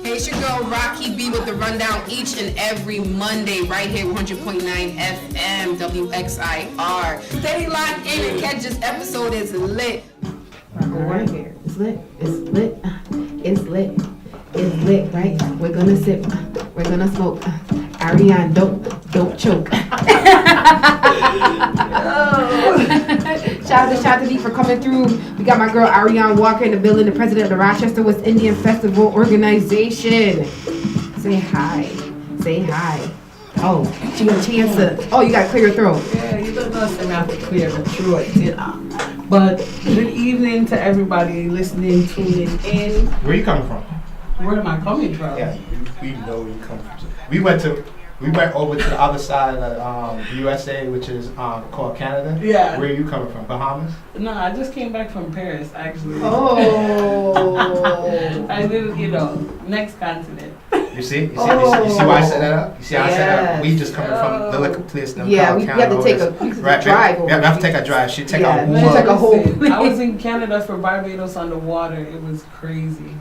It's your girl Racqui B with the rundown each and every Monday right here, 100.9 FM WXIR. Steady locked in and catch this episode is lit. Right here. It's lit. It's lit. It's lit. It's lit, right? We're gonna sip. We're gonna smoke. ARIANNE, don't choke. Shout out to D for coming through. We got my girl ARIANNE Walker in the building, the president of the Rochester West Indian Festival Organization. Say hi. Say hi. Oh, she got a chance to. Oh, you gotta clear your throat. Yeah, you don't know I have to clear the throat, you know. But good evening to everybody listening, tuning in. Where you coming from? Where am I coming from? Yeah, we know where you come from. We went over to the other side of USA, which is called Canada. Yeah. Where are you coming from? Bahamas? No, I just came back from Paris, actually. Oh. I did, next continent. You see why I set that up? You see how I set that up? We just coming from the liquor place. Yeah, we have to take a drive. We have to take a drive. She take a whole. I was in Canada for Barbados on the water. It was crazy.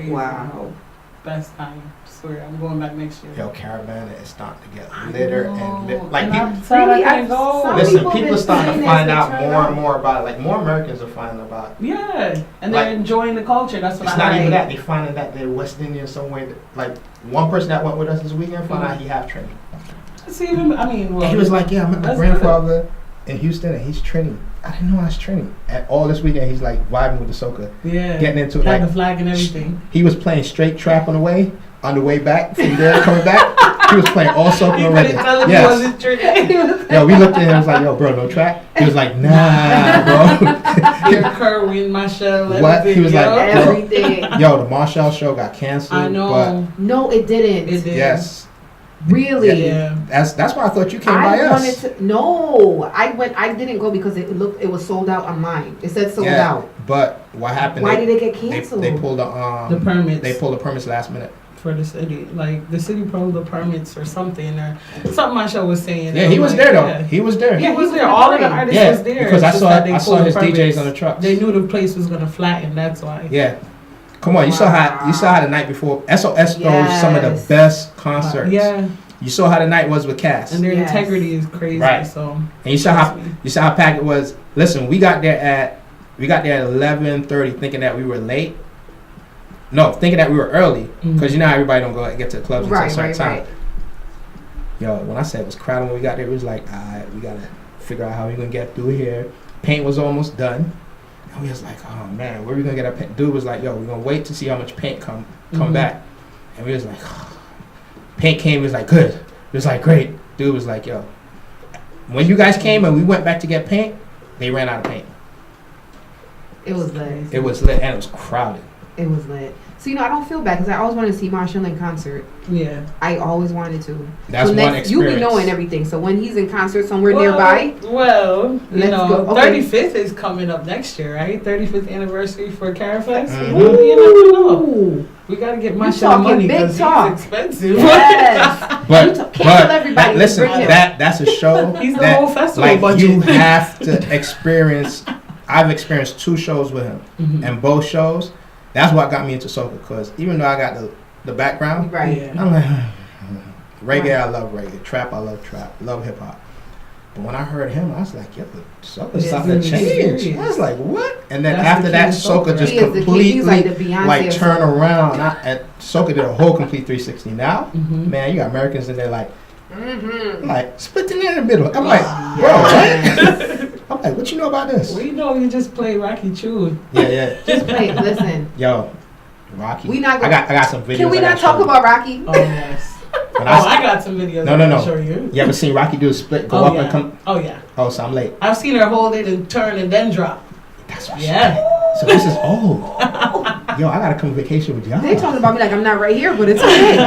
Wow. Best time. Swear, I'm going back next year. Yo, Caravan is starting to get litter and like people are starting to find out more and more about it. Like more Americans are finding about it. Yeah, and they're enjoying the culture. That's what it's not even that. They're finding that they're West Indian some way. Like one person that went with us this weekend found out he half Trini. See, I mean, well, and he was like, "Yeah, I met my grandfather in Houston, and he's Trini." I didn't know I was Trini. And all this weekend, he's like vibing with the soca, getting into it, like the flag and everything. He was playing straight trap on the way back from there, coming back. He was playing all soca already. He wasn't Trini. Yo, we looked at him. I was like, "Yo, bro, no trap." He was like, "Nah, bro." Your Kerwin, Marshall, what? He was like, everything. Yo, the Marshall show got canceled. I know. But no, it didn't. It did. Yes. Really? Yeah. That's why I thought you came by us. I didn't go because it was sold out online. It said sold out. But what happened? Why did it get canceled? They pulled the permits. They pulled the permits last minute. For the city, like the city pulled the permits or something, or something my show was saying. Yeah, he was there though. Yeah. He was there. Yeah, he was there. All of the artists was there. Because I saw his DJs on the trucks. They knew the place was gonna flatten. That's why. Yeah. Come on, you saw how the night before SOS throws some of the best concerts. Yeah. You saw how the night was with Cass. And their integrity is crazy. Right. So. And you saw how packed it was. Listen, we got there at 11:30, thinking that we were late. No, thinking that we were early, because you know how everybody don't go get to the clubs until a certain time. Yo, when I said it was crowded when we got there, it was like, alright, we gotta figure out how we're gonna get through here. Paint was almost done, and we was like, oh man, where we gonna get our paint? Dude was like, yo, we're gonna wait to see how much paint come back, and we was like, paint came, it was like good, it was like great. Dude was like, yo, when you guys came and we went back to get paint, they ran out of paint. It was lit. It was lit and it was crowded. It was lit. So, I don't feel bad because I always wanted to see Marshall in concert. Yeah. I always wanted to. That's so one experience. You be knowing everything. So when he's in concert somewhere nearby. Well, let's go. Okay. 35th is coming up next year, right? 35th anniversary for Carafest. Mm-hmm. You never know. We got to get Marshall money because he's expensive. Yes. but listen, that's a show. He's the whole festival budget. You have to experience. I've experienced 2 shows with him, and both shows. That's what got me into soca, because even though I got the background, right? I'm like, reggae, I love reggae. Trap, I love trap. Love hip hop. But when I heard him, I was like, yo, soca's starting to change. I was like, what? And then after that, soca just completely like turn around. Soca did a whole complete 360. Now, man, you got Americans in there like splitting in the middle. I'm like, bro, what? I'm like, what you know about this? We know you just play Racqui Tune. Yeah. Just play. Listen. Yo, Racqui. I got some videos. Can we not talk about Racqui? Oh yes. I got some videos. No. Show you. You ever seen Racqui do a split, go up and come? Oh yeah. Oh, so I'm late. I've seen her hold it and turn and then drop. That's what So this is old. Yo, I gotta come vacation with y'all. They talking about me like I'm not right here, but it's okay.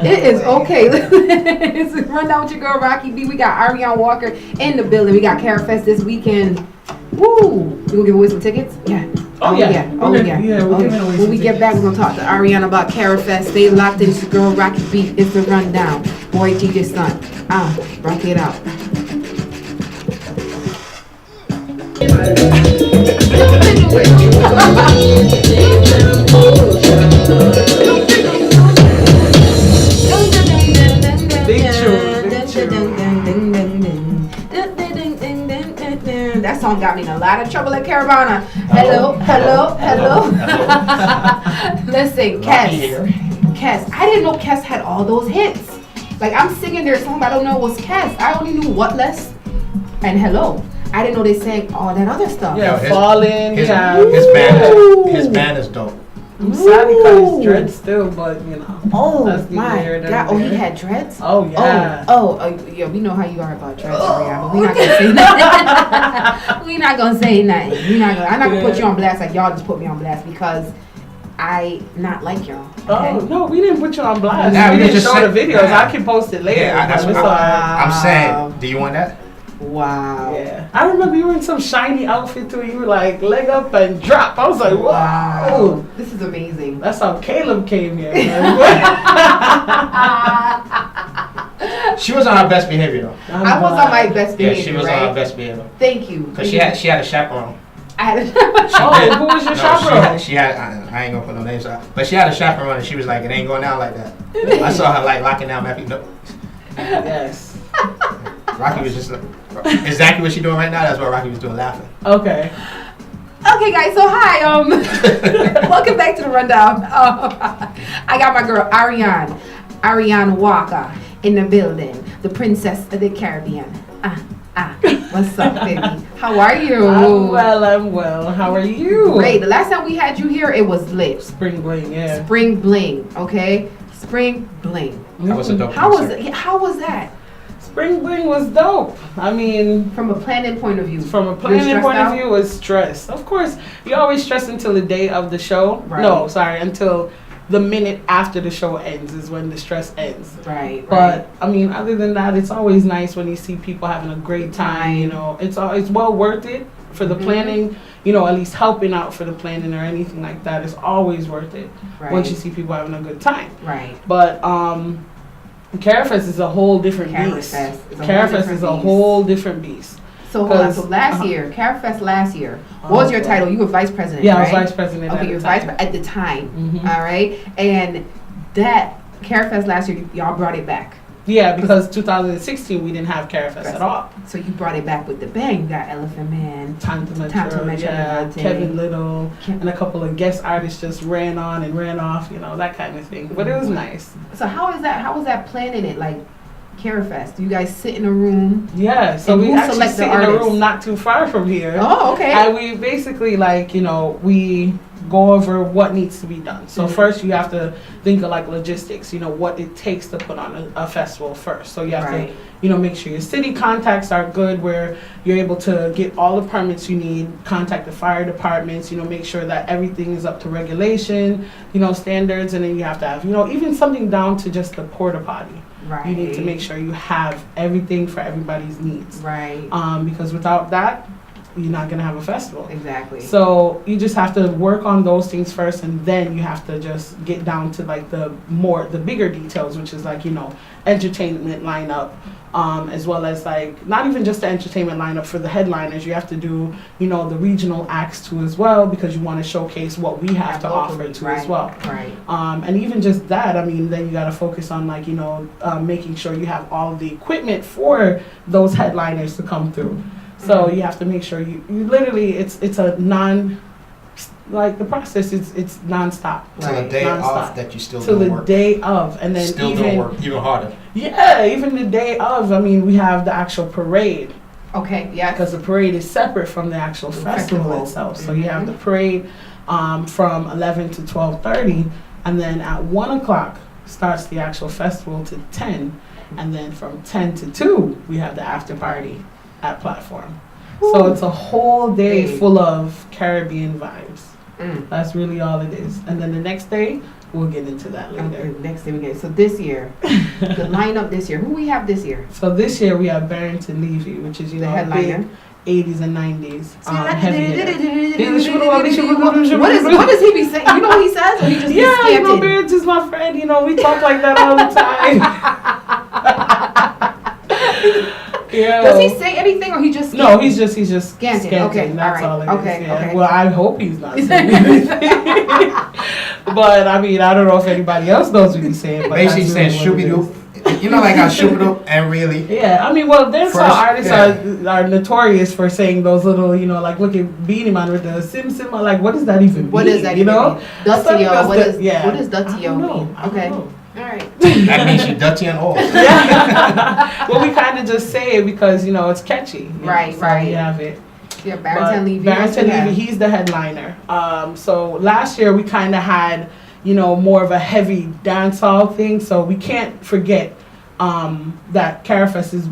It is okay. It's a rundown with your girl Racqui B. We got ARIANNE Walker in the building. We got Carafest this weekend. Woo! We gonna give away some tickets? Yeah. Oh yeah. When we get back, we're gonna talk to ARIANNE about Carafest. Stay locked in. It's your girl Racqui B. It's the rundown. Boy, TJ Stunt. Rock it out. song got me in a lot of trouble at Caravana. Hello. Listen, Kes. I didn't know Kes had all those hits. Like, I'm singing their song, but I don't know it was Kes. I only knew What Less and Hello. I didn't know they sang all that other stuff. Yeah, Falling. His band is dope. I'm sad he cut his dreads still, but you know. Oh that's my God! Oh, he had dreads. Oh yeah. Yeah. We know how you are about dreads, Maria, but we're not gonna say nothing. We're not gonna say nothing. I'm not gonna put you on blast like y'all just put me on blast because I not like y'all. Okay? Oh no, we didn't put you on blast. Nah, we didn't just show the videos. I can post it later. Yeah, that's what I'm saying. Do you want that? Wow. Yeah. I remember you were in some shiny outfit too. You were like leg up and drop. I was like, wow. This is amazing. That's how Caleb came here. She was on her best behavior though. I was on my best behavior. Yeah, she was on her best behavior. Thank you. Because she had a chaperone. I had a chaperone. Who was your chaperone? She had I ain't gonna put no names out, but she had a chaperone and she was like, it ain't going down like that. I saw her like locking down Matthew. No. Yes. Racqui was just exactly what she's doing right now. That's what Racqui was doing, laughing. Okay. Okay, guys. So hi. Welcome back to the rundown. I got my girl Arianne Walker in the building, the princess of the Caribbean. What's up, baby? How are you? I'm well. How are you? Great. The last time we had you here, it was lit. Spring bling, yeah. Spring bling. Okay. Spring bling. That was a dope. How was that? Spring bling was dope. I mean, from a planning point of view. From a planning point of view, it was stress. Of course, you always stress until the day of the show. Right. No, sorry, until the minute after the show ends is when the stress ends. Right. But I mean, other than that, it's always nice when you see people having a great time. You know, it's well worth it for the planning. You know, at least helping out for the planning or anything like that is always worth it. Right. Once you see people having a good time. Right. But Carafest is a whole different beast. Carafest is a whole different beast. So hold on. So last year, Carafest last year, what was your title? You were vice president, yeah, right? I was vice president. Okay, you were vice at the time. All right, and that Carafest last year, y'all brought it back. Yeah, because 2016 we didn't have Carafest at all. So you brought it back with the bang. You got Elephant Man, Tanta Metro, Kevin Little, and a couple of guest artists just ran on and ran off, you know, that kind of thing. But it was nice. So how was that planning it? Like Carafest, do you guys sit in a room? Yeah, so we actually sit in a room not too far from here. Oh, okay. And we basically we go over what needs to be done. So first you have to think of like logistics, what it takes to put on a festival first. So you have to, make sure your city contacts are good where you're able to get all the permits you need, contact the fire departments, make sure that everything is up to regulation, standards, and then you have to have, even something down to just the porta potty. Right. You need to make sure you have everything for everybody's needs. Right. Because without that, you're not gonna have a festival. Exactly. So you just have to work on those things first, and then you have to just get down to like the bigger details, which is like entertainment lineup, as well as like not even just the entertainment lineup for the headliners. You have to do the regional acts too as well, because you want to showcase what we have to offer too as well. Right. And even just that, I mean, then you got to focus on like making sure you have all the equipment for those headliners to come through. So you have to make sure you literally it's a the process it's nonstop. Till the day off that you still till doing work. The day of, and then still doing work even harder. Yeah, even the day of. I mean, we have the actual parade. Okay, yeah. Because the parade is separate from the actual festival itself. So you have the parade from 11 to 12:30, and then at 1 o'clock starts the actual festival to 10, and then from 10 to 2 we have the after party at Platform. Ooh. So it's a whole day full of Caribbean vibes. That's really all it is. And then the next day, we'll get into that later. Okay, next day we get. So this year, the lineup this year, who we have this year? So this year we have Barrington Levy, which is, the headliner. 80s and 90s. What does he be saying? You know what he says? Or he just yeah, Barrington is my friend. We talk like that all the time. Yeah. Does he say anything, or he just no? He's just scanting. Okay, that's all it is. Okay, yeah. okay. Well, I hope he's not saying anything. But I mean, I don't know if anybody else knows what he's saying. But basically, he's saying shooby doo. like I shoot up and really. Yeah, I mean, well, dancehall First, artists are notorious for saying those little, like look at Beanie Man with the sim, like what does that even mean? What does that you know? mean? Dutio, what does I Dutio don't know. mean? I don't Okay. know. All right. That means you're dirty and old. Yeah. Well, we kind of just say it because it's catchy. Right, so right. We have it. Yeah, Barrington Levy. Barrington Levy, he's the headliner. So last year we kind of had, more of a heavy dancehall thing. So we can't forget that Carafest is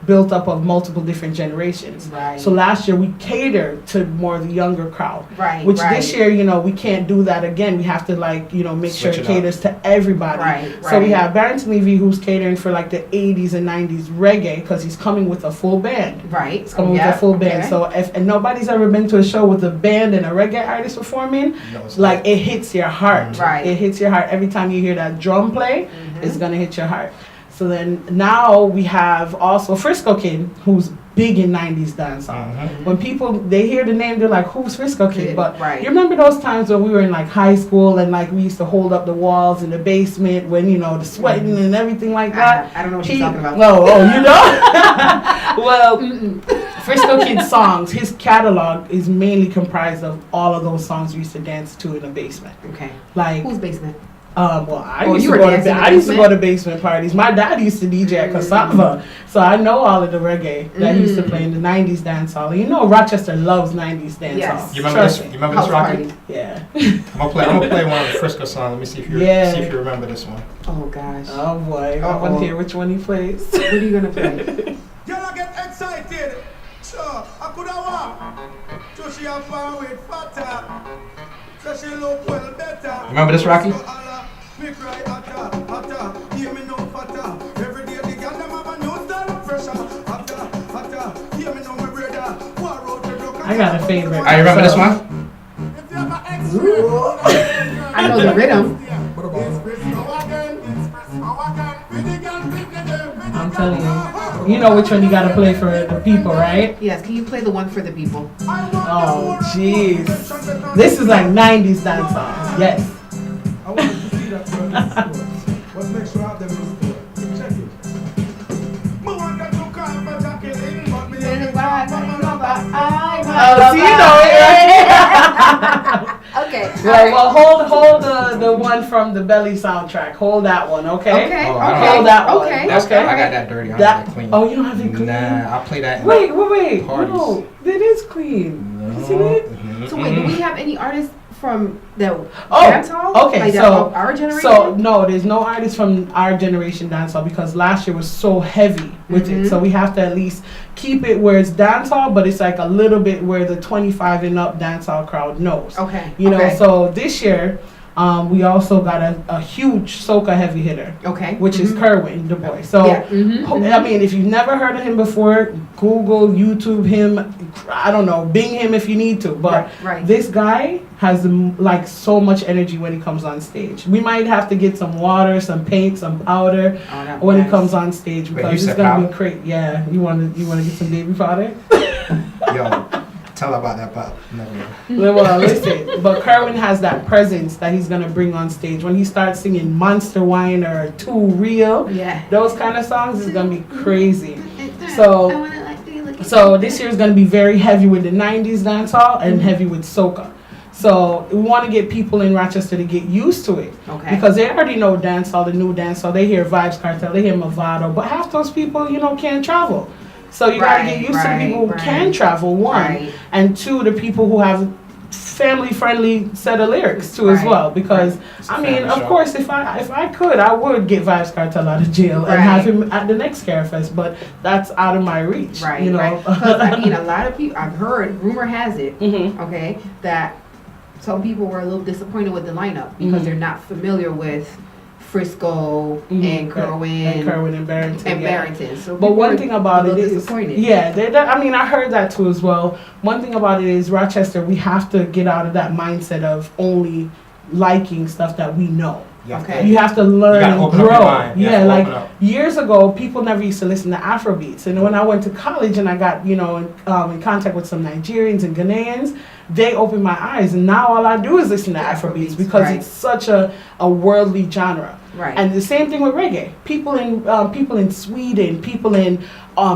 built up of multiple different generations. Right. So last year we catered to more of the younger crowd. Right. Which right. this year, we can't do that again. We have to make sure Switch it it caters to everybody. Right, So we right. have Barrington Levy who's catering for like the 80s and 90s reggae because he's coming with a full band. Right. He's coming with a full band. Okay. So and nobody's ever been to a show with a band and a reggae artist performing, No, it's like not. it hits your heart. Right. It hits your heart every time you hear that drum play. It's gonna hit your heart. So then now we have also Frisco Kid, who's big in 90s dancehall. Mhm. When people they hear the name, they're like, "Who's Frisco Kid?" Kid, But right. you remember those times when we were in like high school and like we used to hold up the walls in the basement when the sweating and everything like that. I don't know what you're talking about. You know? Well, Frisco Kid songs, his catalog is mainly comprised of all of those songs we used to dance to in the basement. Okay. Like, Whose basement? well, Oh, used you to were go dancing in the I used to go basement? to basement parties. My dad used to DJ at Cassava, so I know all of the reggae that he used to play in the 90s dance hall. Rochester loves 90s dance Yes. hall. You remember this? Trust You me. remember House this, Racqui? party. Yeah. I'm gonna play one of the Frisco songs. Let me see if you Yeah. see if you remember this one. Oh gosh. Oh boy, I Uh-oh. want to hear which one he plays. What are you gonna play? Girl, I get excited. So I could have walked. So she have far with fatter. So she look well better. Remember this, Racqui? So Allah, me cry hotter, hotter. Hear me no fatter. Every day the girl them have a new style of pressure. Hotter, hotter. Hear me no my brother. War out the block. I got a favorite. I remember this one. If you have an ex, I know the rhythm. I'm telling you. You know which one you gotta play for the people, right? Yes. Can you play the one for the people? Oh, jeez. This is like 90s dance song. Yes. I want to see that girl in the store. Let's make sure I have them in the store. Check it. Me want them to call for Jacqueline, but me ain't Oh, see, you know it, right? Okay. Right, well, hold the one from the Belly soundtrack. Hold that one, okay? Okay. Oh, I don't okay. Hold that one. Okay. That's Okay. I got that dirty. I got that clean. Oh, you don't have it clean? Nah, I play that. In Wait. Parties. No, it is clean. Isn't it? Mhm. So wait, do we have any artists from the Oh, dance hall? okay, Like so- our generation? So no, there's no artists from our generation dancehall because last year was so heavy with it. So we have to at least keep it where it's dancehall, but it's like a little bit where the 25 and up dancehall crowd knows. Okay. You know, okay. so this year we also got a huge soca heavy hitter, Okay. which is Kerwin Du Bois. So Yeah. I mean, if you've never heard of him before, Google, YouTube him. I don't know, Bing him if you need to. But Right. this guy has like so much energy when he comes on stage. We might have to get some water, some paint, some powder Oh, that when nice. he comes on stage Wait, because you it's said gonna powder? be crazy. Yeah, you want to get some baby powder? Yo, tell her about that pop. Never. Well, listen, but Kerwin has that presence that he's gonna bring on stage when he starts singing Monster Wine or Too Real. Yeah. Those kind of songs is gonna be crazy. So this year is gonna be very heavy with the 90s dancehall and heavy with soca. So we want to get people in Rochester to get used to it Okay. because they already know dancehall, the new dancehall. They hear Vibes Cartel, they hear Movado, but half those people, can't travel. So you gotta get used to the people who can travel, one, Right. and two, the people who have family-friendly set of lyrics too as Right. well. Because It's a I mean, family of show. course, if I could, I would get Vibes Cartel out of jail and have Right. him at the next Carefest, but that's out of my reach. Right. You know. Right. Because I mean, a lot of people. I've heard. Rumor has it. Mhm. Okay. That some people were a little disappointed with the lineup because Mhm. they're not familiar with Frisco Mhm. and Kerwin and Kerwin and Barrington. and yeah. Barrington. So But people one were thing about a it little is, disappointed. yeah, I mean, I heard that too as well. One thing about it is Rochester, we have to get out of that mindset of only liking stuff that we know. Okay. You have to learn gotta and open up grow. your mind. You have Yeah, to like open up. years ago, people never used to listen to Afrobeats, and when I went to college and I got in contact with some Nigerians and Ghanaians, they opened my eyes, and now all I do is listen to Afrobeats because right. it's such a worldly genre. Right. And the same thing with reggae. People in Sweden, people in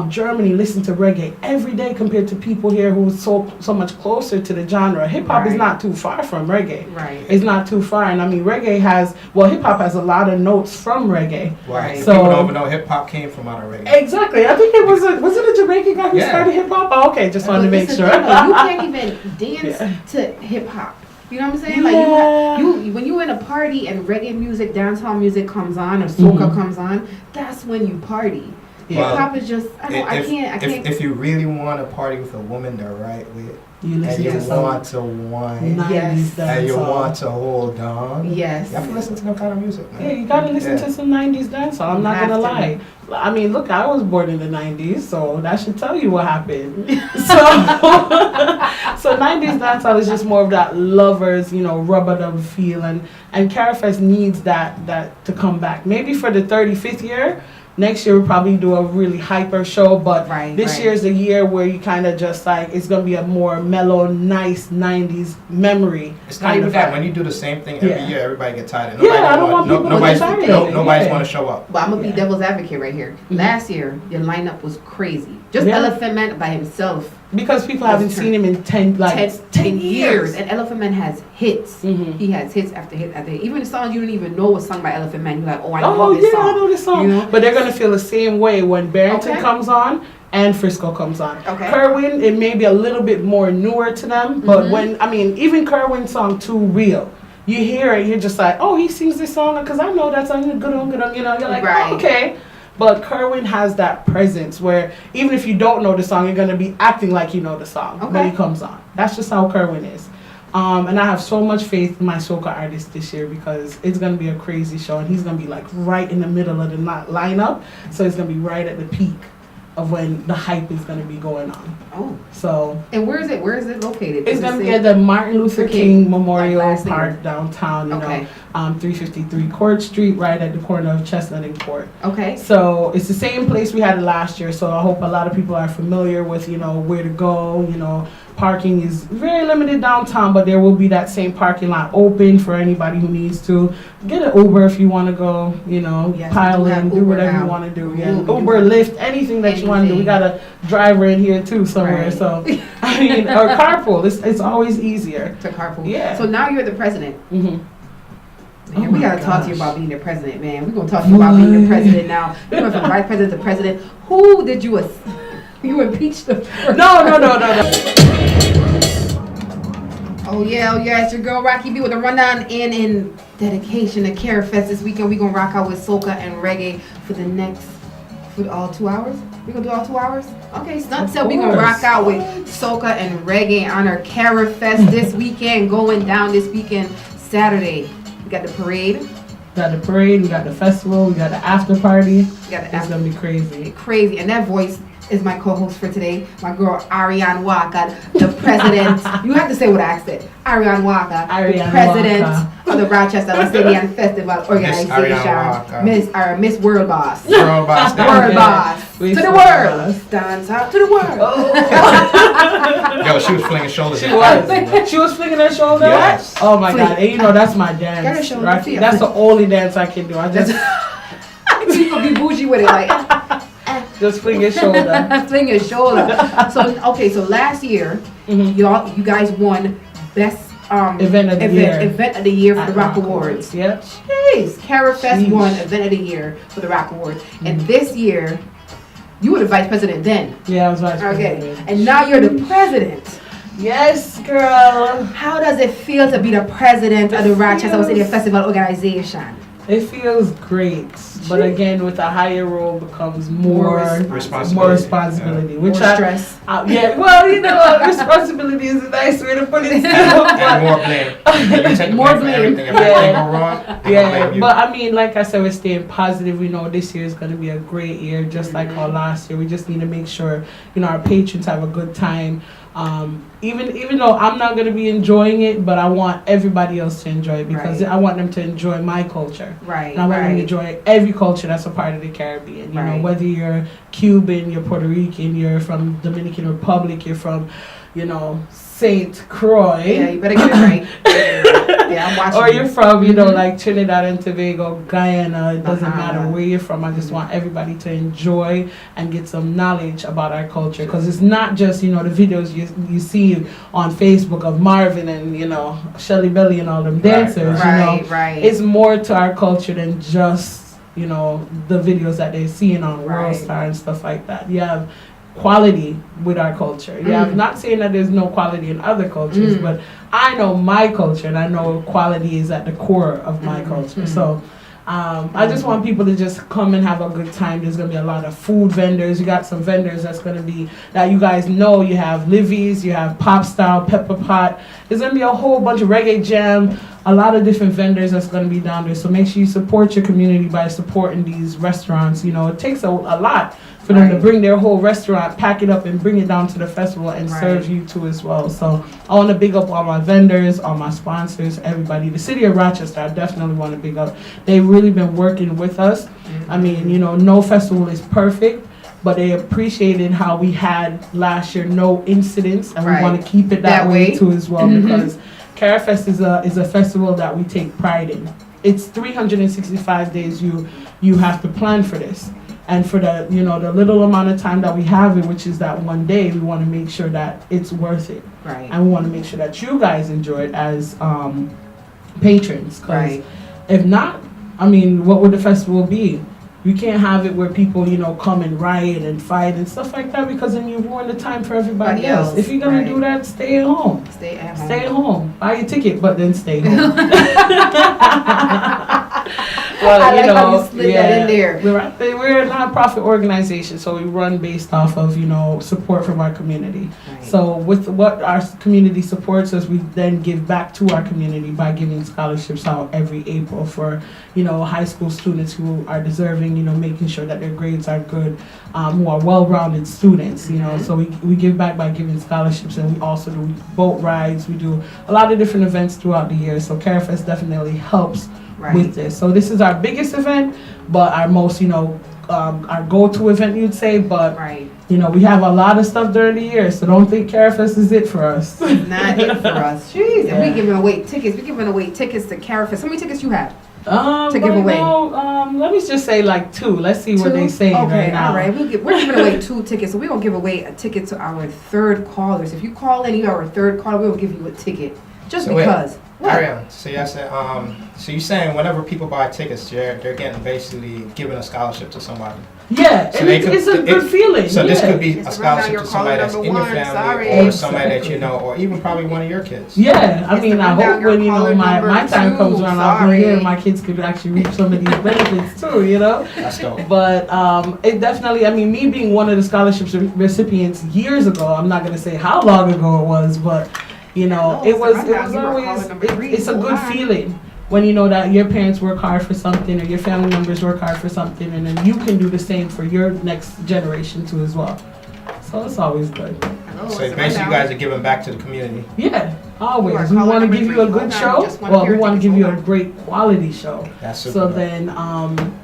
Germany listen to reggae every day compared to people here who are so much closer to the genre. Hip hop is not too far from reggae. Right. It's not too far, and I mean reggae has hip hop has a lot of notes from reggae. Right. So People don't even know hip hop came from out of reggae. Exactly. I think it was a Jamaican guy who started hip hop. Oh, okay, just wanted to make sure. You can't even dance to hip hop. You know what I'm saying? Like you when you in a party and reggae music, dancehall music comes on or soca comes on, that's when you party. Hip hop is just I can't. If you really want to party with a woman the right way, and you want to whine, and you want to hold on, you have to listen to that kind of music, man. Yeah, you gotta listen to some 90s dancehall. I'm not gonna lie. I mean, look, I was born in the 90s, so that should tell you what happened. So 90s dancehall is just more of that lovers, rub-a-dub feel, and Carafest needs that to come back. Maybe for the 35th year. Next year we'll probably do a really hyper show, but this year is the year where you kind of just like, it's going to be a more mellow, nice 90s memory. It's not even that. When you do the same thing every year, everybody gets tired. Nobody's want to show up. But I'm going to be devil's advocate right here. Last year, your lineup was crazy. Just Elephant Man by himself. Because people haven't seen him in 10 years. And Elephant Man has hits. He has hits after hit after hit. Even the songs you don't even know was sung by Elephant Man. You're like, I know this song. I know this song. But they're going to feel the same way when Barrington comes on and Frisco comes on. Kerwin, it may be a little bit more newer to them. But even Kerwin's song, Too Real. You hear it, you're just like, he sings this song because I know that song. Good on. You're like, okay. But Kerwin has that presence where even if you don't know the song, you're going to be acting like you know the song when he comes on. That's just how Kerwin is. And I have so much faith in my soca artist this year because it's going to be a crazy show. And he's going to be like right in the middle of the lineup. So it's going to be right at the peak of when the hype is going to be going on. So. And where is it located? It's going to be at the Martin Luther King Memorial Park downtown, 353 Court Street, right at the corner of Chestnut and Court. Okay. So it's the same place we had it last year. So I hope a lot of people are familiar with, where to go, parking is very limited downtown, but there will be that same parking lot open for anybody who needs to. Get an Uber if you want to go, pile in, do whatever you want to do. Uber, Lyft, anything that you want to do. We got a driver in here too somewhere. Right. So, or carpool. It's always easier. To carpool. Yeah. So now you're the president. Man, we gotta talk to you about being the president, man. We're gonna talk to you about being the president now. You went from vice president to president. Who did you you impeached them? No. Oh yeah, it's your girl Racqui B with a rundown and in dedication to Carafest this weekend. We're gonna rock out with soca and reggae for all 2 hours. We're gonna do all 2 hours? Okay, so we're gonna rock out with soca and reggae on our Carafest this weekend, going down this weekend, Saturday. We got the parade. We got the festival, we got the after party. It's gonna be crazy. And that voice is my co-host for today, my girl ARIANNE Walker, the president. You have to say what I said. ARIANNE Walker, the president of the Rochester Lasinian Festival Organization. Miss World Boss. World Boss. To the world. Dance out to the world. Yo, she was flinging shoulders. She was flinging her shoulder? Yes. Oh my God. And that's my dance. That's the only dance I can do. You gonna be bougie with it, like. Just fling your shoulder. Fling your shoulder. So last year, you guys won best event of the year for the Rock Awards. Yep. Jeez, Carafest won event of the year for the Rock Awards, and this year, you were the vice president then. Yeah, I was vice president. Okay, and now you're the president. Yes, girl. How does it feel to be the president of the Rochester Lasinian Festival Organization? It feels great, but again, with a higher role becomes more responsibility. Which more stress. Responsibility is a nice way to put it. And more blame. You take more blame. Everything. If everything go wrong, but I mean, like I said, we're staying positive. We know this year is going to be a great year, just like our last year. We just need to make sure, our patrons have a good time. Even though I'm not going to be enjoying it, but I want everybody else to enjoy it because I want them to enjoy my culture. Right. And I want them to enjoy every culture that's a part of the Caribbean. You know, whether you're Cuban, you're Puerto Rican, you're from Dominican Republic, you're from, St. Croix. Yeah, you better get it right. Yeah, I'm watching. or you're from, you know, like Trinidad and Tobago, Guyana, it doesn't matter where you're from. I just want everybody to enjoy and get some knowledge about our culture, because it's not just, you know, the videos you see on Facebook of Marvin and, you know, Shelly Belly and all them dancers, you know. Right. It's more to our culture than just, you know, the videos that they're seeing on World Star and stuff like that. You have quality with our culture. Yeah, I'm not saying that there's no quality in other cultures, but I know my culture, and I know quality is at the core of my culture. So I just want people to just come and have a good time. There's going to be a lot of food vendors. You got some vendors that's going to be, that you guys know. You have Livy's, you have Pop Style, Pepper Pot. There's going to be a whole bunch of Reggae Jam, a lot of different vendors that's going to be down there. So make sure you support your community by supporting these restaurants. You know, it takes a lot for them to bring their whole restaurant, pack it up, and bring it down to the festival and serve you too as well. So I want to big up all my vendors, all my sponsors, everybody. The city of Rochester, I definitely want to big up. They've really been working with us. I mean, you know, no festival is perfect, but they appreciated how we had last year no incidents, and we want to keep it that way too as well, because CARAFest is a festival that we take pride in. It's 365 days you have to plan for this. And for the, you know, the little amount of time that we have it, which is that one day, we want to make sure that it's worth it. Right. And we want to make sure that you guys enjoy it as patrons. Because if not, I mean, what would the festival be? You can't have it where people, you know, come and riot and fight and stuff like that, because then you ruin the time for everybody else. If you're going to do that, stay at home. Stay at home. Stay at home. Buy your ticket, but then stay home. Well, I like you know, how you slid that in there. We're a nonprofit organization, so we run based off of, you know, support from our community. Right. So with what our community supports us, we then give back to our community by giving scholarships out every April for, you know, high school students who are deserving, you know, making sure that their grades are good, who are well-rounded students, you know. So we give back by giving scholarships, and we also do boat rides. We do a lot of different events throughout the year. So CARAFest definitely helps with this. So this is our biggest event, but our most, you know, our go-to event, you'd say. But you know, we have a lot of stuff during the year, so don't think CARAFest is it for us. Not it for us. Jeez, and we giving away tickets. We giving away tickets to CARAFest. How many tickets you have to give away? Let me just say like 2. Let's see what they say right now. All right. We're giving away 2 tickets, so we're gonna give away a ticket to our 3rd callers. If you call in, you're our 3rd caller. We'll give you a ticket just because. Arianne, so I said, so you're saying whenever people buy tickets, they're getting basically giving a scholarship to somebody. Yeah, so it's a good feeling. So this could be a scholarship to somebody that's in your family, or somebody that you know, or even probably one of your kids. Yeah, I mean, I hope when, you know, my time comes around, I'll be here, my kids could actually reap some of these benefits too, you know? That's dope. But it definitely, I mean, me being one of the scholarships recipients years ago, I'm not going to say how long ago it was, but you know, it was always, it's a good feeling when you know that your parents work hard for something, or your family members work hard for something, and then you can do the same for your next generation too as well. So it's always good. So basically you guys are giving back to the community. Yeah, always. We want to give you a good show. Well, we want to give you a great quality show. That's super so dope. Then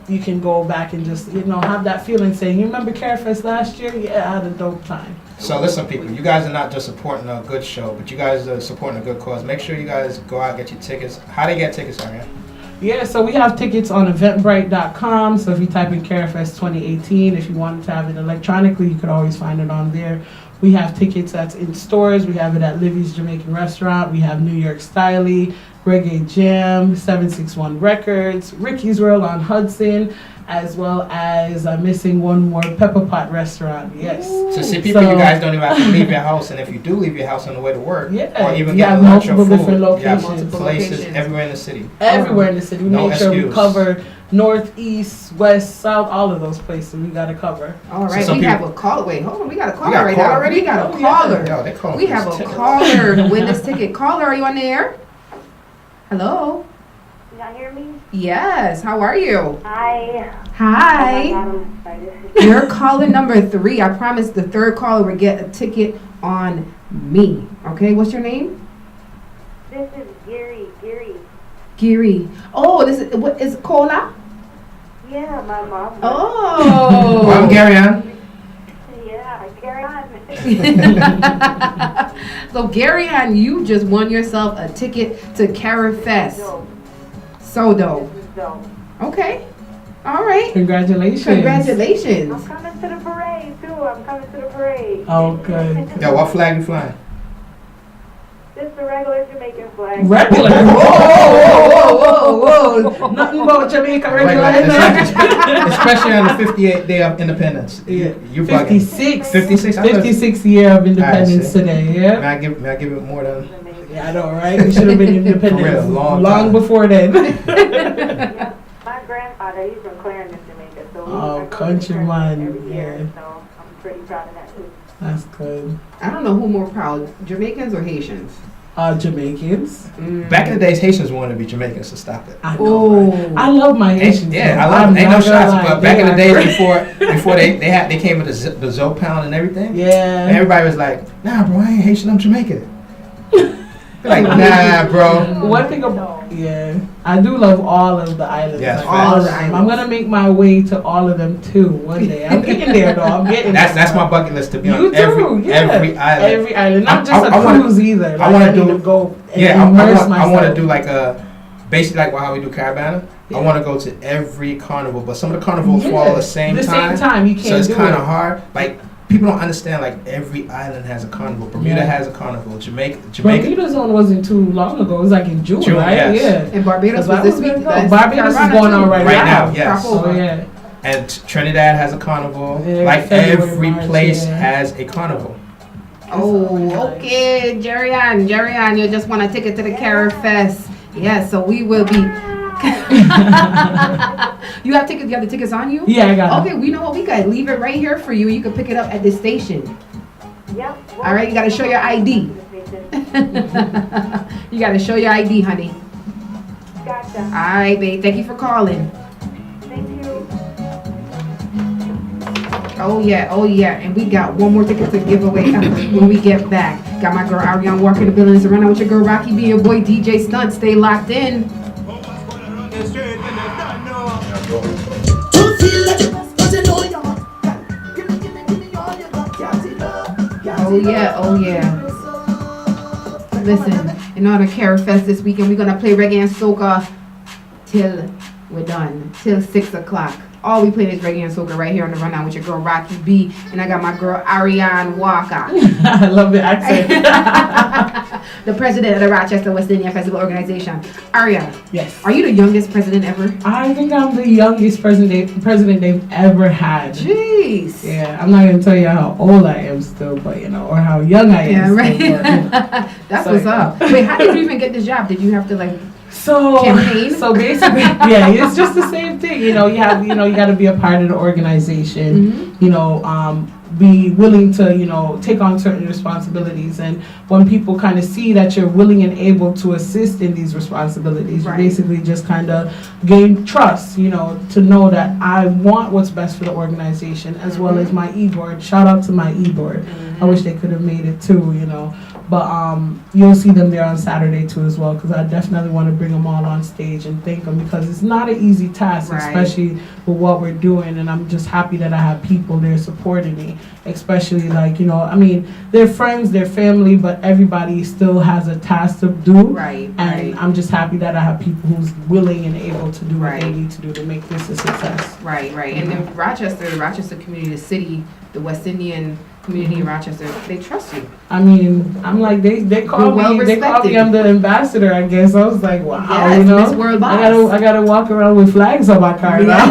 you can go back and just, you know, have that feeling saying, you remember CARAFest last year? Yeah, I had a dope time. So listen, people, you guys are not just supporting a good show, but you guys are supporting a good cause. Make sure you guys go out and get your tickets. How do you get tickets, Arianne? Yeah, so we have tickets on eventbrite.com. So if you type in CARAFest 2018, if you wanted to have it electronically, you could always find it on there. We have tickets that's in stores. We have it at Livy's Jamaican Restaurant. We have New York Styley, Reggae Jam, 761 Records, Ricky's World on Hudson, as well as I'm missing one more, Pepper Pot Restaurant. Yes. So see, people, you guys don't even have to leave your house, and if you do leave your house on the way to work, yeah, or even you get have lunch or multiple food, different locations. you have multiple places everywhere in the city. Everywhere in the city. We No make sure we excuse. cover north, east, west, south, all of those places we got to cover. All right, So we people- have a caller. Wait, hold on. We got a caller got a right caller now. already? We got a Oh, yeah. caller. Yo, they calling We for have this a ticket. caller to win this ticket. Caller, are you on the air? Hello? Can y'all hear me? Yes. How are you? Hi. Hi. Oh my God, I'm excited. You're caller number 3. I promise the 3rd caller will get a ticket on me. Okay, what's your name? This is Gary. Gary. Oh, this is what is Cola? Yeah, my mom. Oh. Well, Arianne. Yeah, Gary on. So Gary-Anne, you just won yourself a ticket to Carafest. Dope. So dope. This is dope. Okay. All right. Congratulations. Congratulations. I'm coming to the parade too. I'm coming to the parade. Oh, good. Yo, what flag you flying? This the regular Jamaican flag. Regular. Whoa. Nothing but Jamaica Like, regular in there. especially on the 58th day of independence. Yeah. You bugging. 56. 56? I thought- 56th year of independence see. today, May yeah? I give it more than? Yeah, I know, right? We should have been independent For real, long long time. before then. Yeah. My grandfather, he's from Clarendon, Jamaica. So Oh, I go to countryman, every year. yeah. So I'm pretty proud of that too. That's good. I don't know who more proud, Jamaicans or Haitians? Jamaicans. Back in the days, Haitians wanted to be Jamaicans, so stop it. I know. Right? I love my Haitians. Yeah, though. I love I'm them. Ain't no not gonna shots, lie, but back in the they are days great. before they came with the Zo pound and everything. And Yeah. everybody was like, nah, bro, I ain't Haitian, I'm Jamaican. Like, nah, bro. One thing about I do love all of the islands. Yes, like, facts. all of them. I'm gonna make my way to all of them too one day. I'm getting there though. I'm getting That's there. my bucket list to be You on too, every yeah. every island. Every island, not just I a wanna- cruise either. Like, I wanna need do- to go. And Yeah, immerse I want myself. to do like a basically like how we do Caravana. Yeah. I want to go to every carnival, but some of the carnivals fall at the same the time. same time. You can't So it's do kind of it. hard. Like people don't understand. Like every island has a carnival. Bermuda Yeah. has a carnival. Jamaica. Bermuda's one wasn't too long ago. It was like in June, June, right? yes. Yeah. And Barbados Because was this I was week. gonna go. That's Barbados is Carolina going on too. right Right now. now, yes. Crop So over. yeah. And Trinidad has a carnival. Yeah, Like February, every March, place yeah. has a carnival. Oh, okay, Jerry-Anne, you just want a ticket to the Carafest. Yeah, so we will be. You have tickets? You have the tickets on you? Yeah, I got it. Okay, we know what we got. Leave it right here for you. You can pick it up at the station. Yep. All right, you gotta show your ID. You gotta show your ID, honey. Gotcha. All right, babe. Thank you for calling. Thank you. Oh yeah, and we got one more ticket to give away when we get back. Got my girl Arianne Walker in the building. Surrounded with your girl Racqui B, your boy DJ Stunt. Stay locked in. Oh yeah. Listen, in honor of Carafest this weekend, we're gonna play reggae and soca till we're done, till 6 o'clock. All we play is reggae and soca right here on the rundown with your girl Racqui B, and I got my girl Arianne Walker, I love the accent. the president of the Rochester West Indian Festival Organization. Aria, Yes. are you the youngest president ever? I think I'm the youngest president they've ever had. Jeez. Yeah, I'm not gonna tell you how old I am still, but or how young I am. Yeah, right. Still, but, That's So, what's up. Wait, how did you even get this job? Did you have to like? So, Campaign? so basically, yeah, it's just the same thing. You got to be a part of the organization. Be willing to, take on certain responsibilities. And when people kind of see that you're willing and able to assist in these responsibilities, Right. you basically just kind of gain trust, to know that I want what's best for the organization as well as my e-board. Shout out to my e-board. I wish they could have made it too, But you'll see them there on Saturday too as well, because I definitely want to bring them all on stage and thank them, because it's not an easy task, Right. especially with what we're doing. And I'm just happy that I have people there supporting me, especially they're friends, they're family, but everybody still has a task to do. Right. And I'm just happy that I have people who's willing and able to do what they Right. need to do to make this a success. Right. And then the Rochester community, the city, the West Indian community in Rochester, they trust you. I'm like they call You're well me. They call respected. me. I'm the ambassador, I guess. I was like, wow, Yes, Miss World Boss. I gotta walk around with flags on my car now.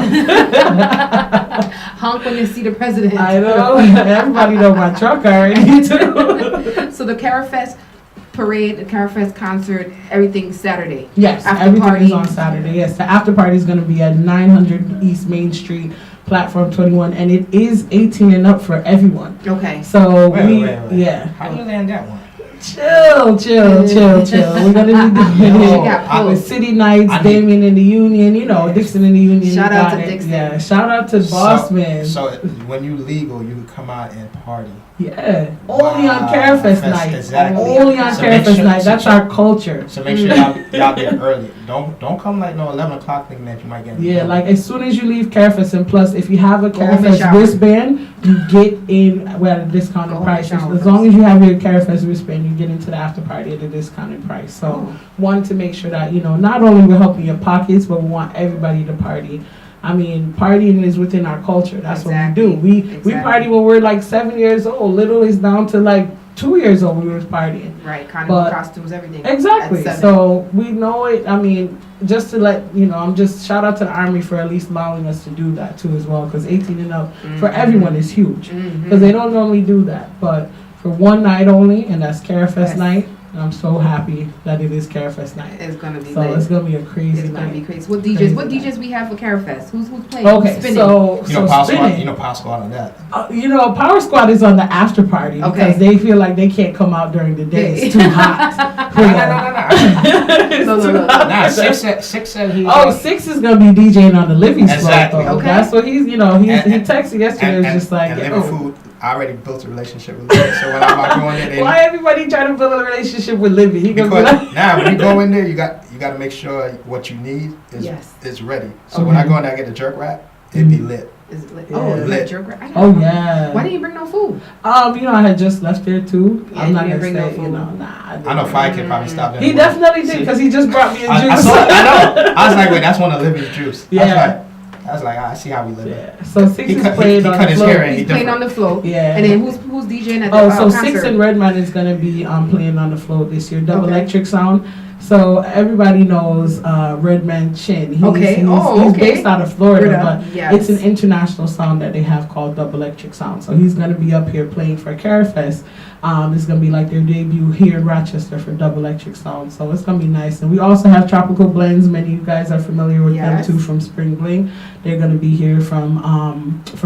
Honk when you see the president. I know. Everybody know my truck already too. So the Carafest parade, the Carafest concert, everything Saturday. Yes, After everything party. is on Saturday. Yes, the after party is gonna be at 900 East Main Street, Platform 21, and it is 18 and up for everyone. Okay. So Wait. yeah. How do you land that one? Chill. We're gonna be doing She it got with pulled. City Nights, Damien in the Union, Dixon in the Union. Shout you out got to it. Dixon. Yeah, shout out to Boss Man. So when you legal, you can come out and party. Yeah, only on Carefest night. Exactly. Only on So make Carefest sure- night. so That's check- our culture. So make sure y'all be early. Don't come like no 11 o'clock thinking that you might get. Yeah, like as soon as you leave Carefest, and plus if you have a Go home and Carefest shower. wristband, you get in at a discounted Go home price. and shower As long as you have your Carefest wristband, you get into the after party at a discounted price. So Oh. wanted to make sure that not only we're helping your pockets, but we want everybody to party. I mean, partying is within our culture. That's Exactly. what we do. We Exactly. party when we're like 7 years old. Little is down to like 2 years old. We were partying. Right, carnival But- costumes, everything. Exactly. At 7. So we know it. I mean, just to let I'm just shout out to the Army for at least allowing us to do that too as well. Because 18 and up for everyone is huge. Because they don't normally do that. But for one night only, and that's Carefest Yes. night. I'm so happy that it is Carefest night. It's gonna be So lit. it's gonna be a crazy It's gonna night. be crazy. What DJs? Crazy What night. DJs we have for Carefest? Who's playing? Okay, Who's spinning? so Power spinning. Squad. Power Squad on that. Power Squad is on the after party Okay. because they feel like they can't come out during the day. It's too hot. for them. It's No. too hot. Nah, six said he. Oh, 6 is gonna be DJing on the living Exactly. spot. Okay. That's what he texted yesterday. It was just like, and yo, Living Food. I already built a relationship with Living, so when I'm going in there, why everybody trying to build a relationship with Livy? He gonna be because like, now when you go in there, you got to make sure what you need Yes. is ready. So when I go in there, I get the jerk wrap, it'd be lit. Is it lit? Yeah. Oh, Lit. lit. Jerk. I didn't oh know. yeah. Why didn't you bring no food? I had just left there too. Yeah, I'm you not didn't gonna bring say, no food. nah. I know Fire Kid probably stopped there. He definitely did because he just brought me a juice. I know. I was like, wait, that's one of Living's juice. Yeah. I was like, I see how we live. Yeah. So 6 He is cut- playing he on cut the his floor. hair in. He's playing on the float. Yeah. And then who's DJing at the Oh, so concert? 6 and Redman is gonna be playing on the float this year. Double Okay. Electric Sound. So everybody knows Redman Chin. He's Okay. he's based out of Florida, but Yes. it's an international sound that they have called Double Electric Sound. So he's gonna be up here playing for Carefest. It's gonna be like their debut here in Rochester for Double Electric Sound. So it's gonna be nice. And we also have Tropical Blends. Many of you guys are familiar with Yes. them too from Spring Bling. They're gonna be here from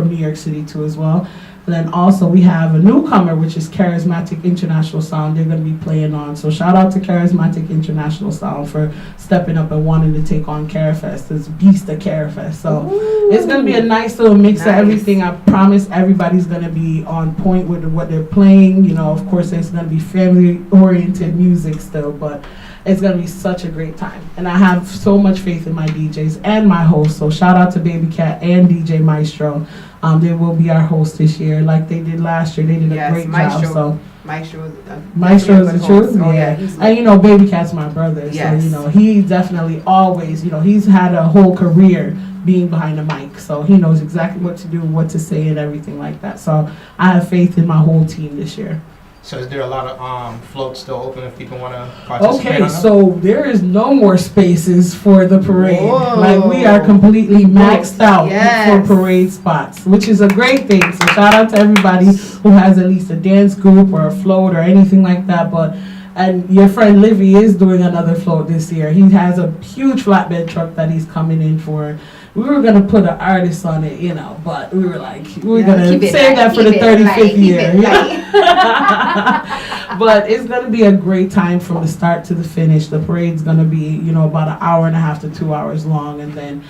New York City too as well. And then also we have a newcomer, which is Charismatic International Sound. They're going to be playing on. So shout out to Charismatic International Sound for stepping up and wanting to take on Carefest. It's Beast of Carefest. So it's going to be a nice little mix of Nice. everything. I promise everybody's going to be on point with what they're playing. Of course, it's going to be family-oriented music still, but it's going to be such a great time. And I have so much faith in my DJs and my hosts. So shout out to Baby Cat and DJ Maestro. They will be our host this year, like they did last year. They did Yes, a great Maestro. job. So Maestro is the truth. Oh, Yeah, he's and Baby Cat's my brother. Yes. So he definitely always, he's had a whole career being behind the mic. So he knows exactly what to do, what to say, and everything like that. So I have faith in my whole team this year. So is there a lot of floats still open if people want to participate? Okay, on them? so there is no more spaces for the parade. Whoa. Like we are completely maxed out Yes. for parade spots, which is a great thing. So shout out to everybody who has at least a dance group or a float or anything like that. And your friend Livy is doing another float this year. He has a huge flatbed truck that he's coming in for. We were gonna put an artist on it, but we were like, we're gonna save that for the 35th year. But it's gonna be a great time from the start to the finish. The parade's gonna be, about an hour and a half to 2 hours long, and then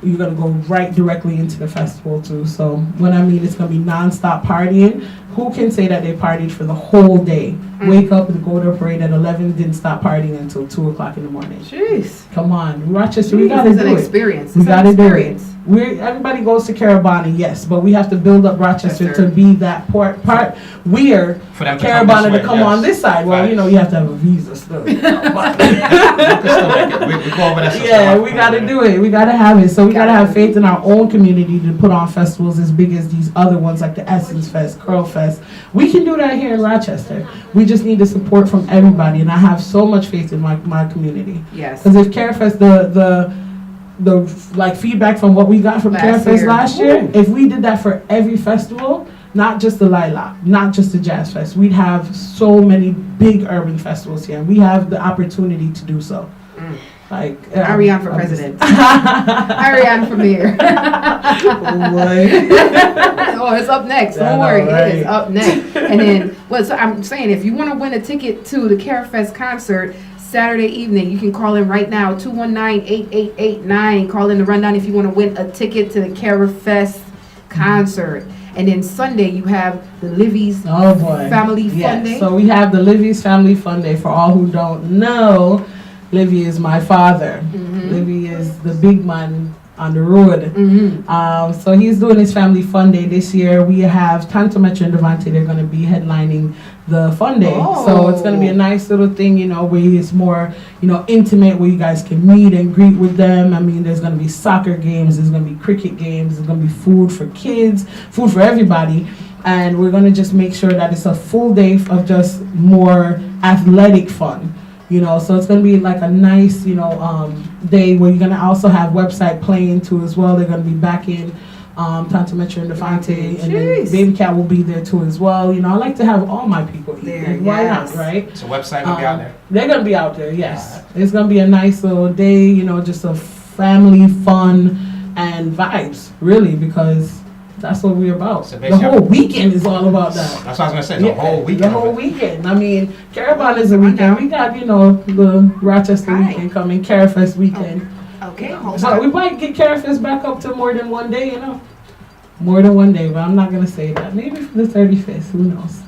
you're gonna go right directly into the festival too. So when I mean it's gonna be non-stop partying, who can say that they partied for the whole day? Wake up and go to a parade at 11, didn't stop partying until 2 o'clock in the morning. Jeez. Come on, Rochester, we gotta It's do an it. experience. We It's an gotta do it. experience. Everybody goes to Carabana, yes, but we have to build up Rochester Rochester. to be that part. We're For them to come Carabana this to way, come yes. on this side. Well, Right. you have to have a visa still. We can still make it. We go over that stuff. Yeah, we gotta do it. We gotta have it. So we gotta have faith in our own community to put on festivals as big as these other ones like the Essence Fest, Curl Fest. We can do that here in Rochester. We just need the support from everybody, and I have so much faith in my community. Yes. Because if Carefest, the feedback from what we got from Last Carefest year. last year, Woo. if we did that for every festival, not just the Lilac, not just the Jazz Fest, we'd have so many big urban festivals here. We have the opportunity to do so. Like Arianne for president. Arianne for mayor. Oh, it's up next. Don't worry, it is up next. And then, so I'm saying, if you want to win a ticket to the CAREFest concert Saturday evening, you can call in right now, 219-8889. Call in the rundown if you want to win a ticket to the CAREFest concert. And then Sunday, you have the Livy's Family Fun Day. So we have the Livy's Family Fun Day. For all who don't know, Livy is my father. Livy is the big man on the road. So he's doing his Family Fun Day this year. We have Tanto Metro and Devante. They're going to be headlining the Fun Day. So it's going to be a nice little thing, you know, where it's more, you know, intimate, where you guys can meet and greet with them. I mean, there's going to be soccer games, there's going to be cricket games, there's going to be food for kids, food for everybody. And we're going to just make sure that it's a full day of just more athletic fun. You know, so it's going to be like a nice, you know, day where you're going to also have website playing too as well. They're going to be back in Tanto Metro and Devante, and then Baby Cat will be there too as well. You know, I like to have all my people there. Why not, right? So website will be out there? They're going to be out there, yes. It's going to be a nice little day, you know, just a family fun and vibes, really, because that's what we're about. So the whole weekend is all about that. That's what I was going to say, the whole weekend. The whole weekend. I mean, Caravan is a weekend. We got, you know, the Rochester weekend coming, CAREFest weekend. Okay. So we might get CAREFest back up to more than one day, you know. More than one day, but I'm not going to say that. Maybe for the 35th, who knows.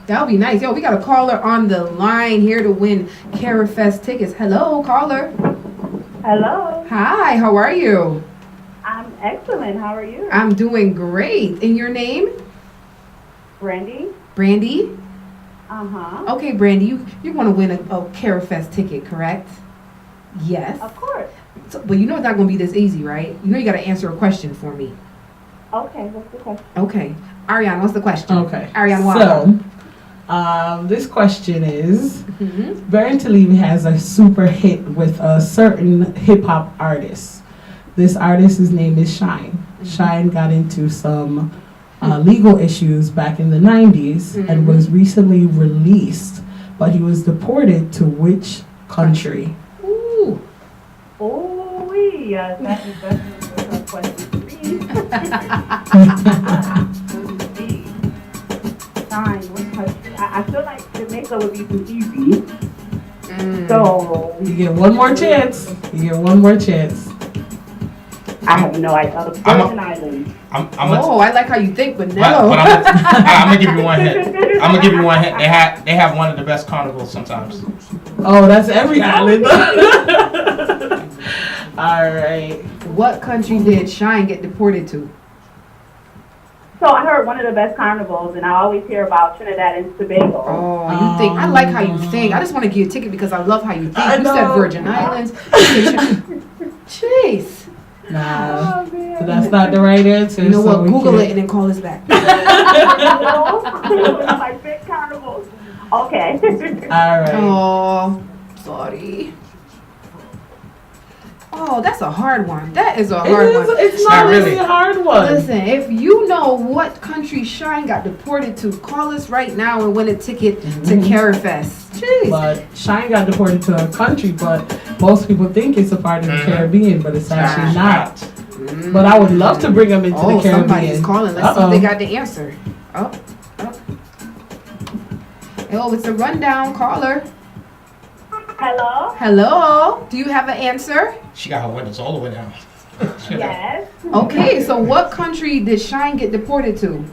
That'll be nice. Yo, we got a caller on the line here to win CAREFest tickets. Hello, caller. Hello. Hi, how are you? I'm excellent. How are you? I'm doing great. And your name? Brandy. Brandy? Uh-huh. Okay, Brandy, you want to win a CAREFest ticket, correct? Yes. Of course. So, but you know it's not going to be this easy, right? You know you got to answer a question for me. Okay, what's the question? Okay. Arianne, what's the question? Okay. Arianne, why? So, this question is, Baron Talib has a super hit with a certain hip-hop artist. This artist's name is Shine. Shine got into some legal issues back in the 90s and was recently released, but he was deported to which country? Ooh. Oh, yes, that is definitely a tough question for me. Fine, what country? I feel like Jamaica would be too easy. So You get one more chance. You get one more chance. I have no idea. Virgin Islands. I like how you think, but no. But I'm gonna give you one hint. I'm gonna give you one hint. They have one of the best carnivals sometimes. Oh, that's every island. All right. What country did Shine get deported to? So I heard one of the best carnivals, and I always hear about Trinidad and Tobago. Oh, you think? I like how you think. I just want to give you a ticket because I love how you think. You said Virgin Islands. Jeez. Nah, so that's not the right answer. You know what? Google it and then call us back. Like big carnivals. Okay. All right. Oh, sorry. Oh, that's a hard one. That is a hard one. It's not really a hard one. Listen, if you know what country Shine got deported to, call us right now and win a ticket to CAREFest. Jeez. But Shine got deported to a country, but most people think it's a part of the Caribbean, but it's actually not. But I would love to bring them into the Caribbean. Somebody's calling. Let's see if they got the answer. Oh. Oh, it's a rundown caller. Hello? Hello? Do you have an answer? She got her windows all the way down. Yes. Okay, so what country did Shine get deported to?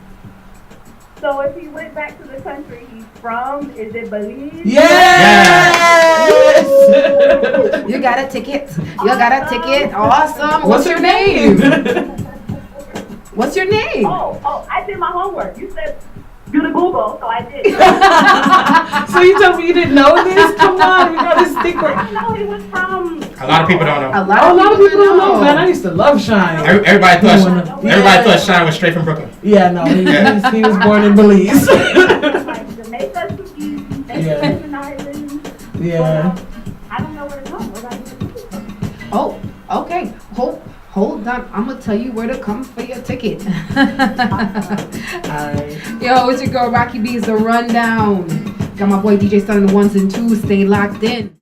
So if he went back to the country he's from, is it Belize? Yes! You got a ticket. You got a ticket. Awesome. What's your name? What's your name? Oh, I did my homework. You said do the Google, so I did. So you told me you didn't know this? Come on, we gotta stick with. I know he was from. A lot of people don't know. A lot of people don't know, man. I used to love Shine. Everybody thought Shine was straight from Brooklyn. Yeah, no, he was born in Belize. Like Jamaica, Virgin Islands. Yeah. I don't know where to go. Where do I get to? Oh, okay. Hold on. I'm going to tell you where to come for your ticket. Alright. Yo, it's your girl Racqui B. It's the rundown. Got my boy DJ Sun on the ones and twos. Stay locked in.